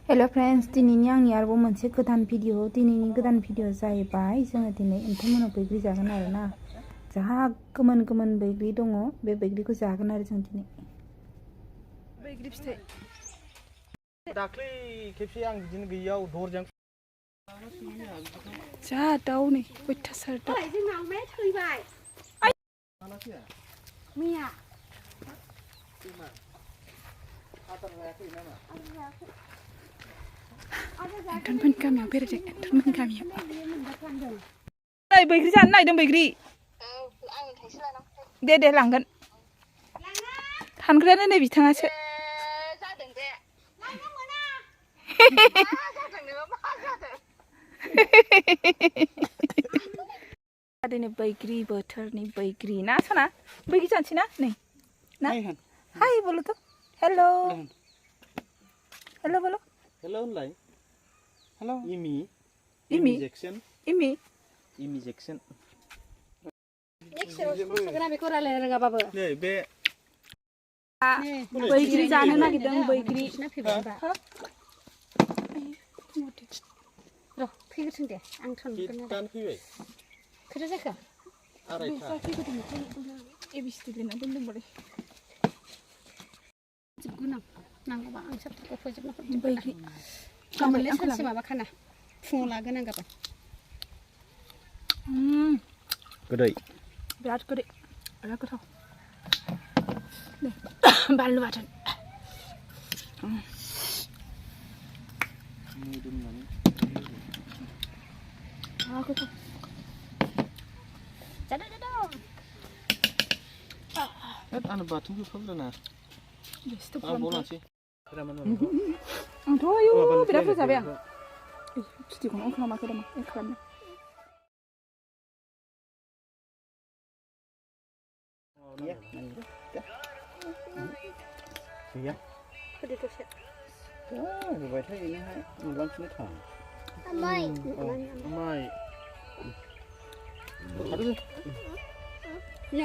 hello friends दिनैनि आंनि आरोबाव मोनसे गोदान भिडिअ दिनैनि गोदान भिडिअ जाहैबाय जोङो दिनै एम्फौमोनाव बैग्रि जागोन आरो ना जाहा गोमोन गोमोन बैग्रि दङ बे बैग्रिखौ जागोन आरो जों दिनै बैग्रि फिथाइ दाख्लै खेबसे आं बिदिनो गैयाव दरजों जा दाउ नै अयथासार दाउ जोंनाव मे थैबाय मैया एन्थनमोन गामियाव बेरायदों एन्थनमोन गामियाव नै बैग्रि जानो नागिरदों बैग्रि दे लांगोन हानग्रायानो नै बिथाङासो जादों दे लांनो मोना दिनै बैग्रि बोथोरनि बैग्रि ना सना बैग्रि जानोसै ना नै ना हाय बोलो तो हेलो हेलो बोलो हेलो होनलाय हेलो इमि जैक्सन सोगोना बेखौ रायलायनो रोङाबाबो नै बे बैग्रि जानो नागिरदों बैग्रि र' फैग्रोथों दे आं थांगोन दान फैबाय खोथा जाखो आरायथा एबिसिडि लिरना दोनदोंबालाय जोबगोन नांगौबा आं साबथाखौ फोजोबना हरगोन बैग्रि गाबोनलाय सानसे माबा खाना फुङाव लागोन आं गाबोन गोदै बिराद गोदै बिराद गोथाव बानलु बाथोन गोथाव आंनो बाथोनखौ खालामना आंथ' आयौ बिराद होजाबाय आं खिथिखौनो अन खालामाखै नामा अन खालामनो गैया होदो दसे होबाय थायोनोहाय मोनलांफिनो थां माइ माइ नो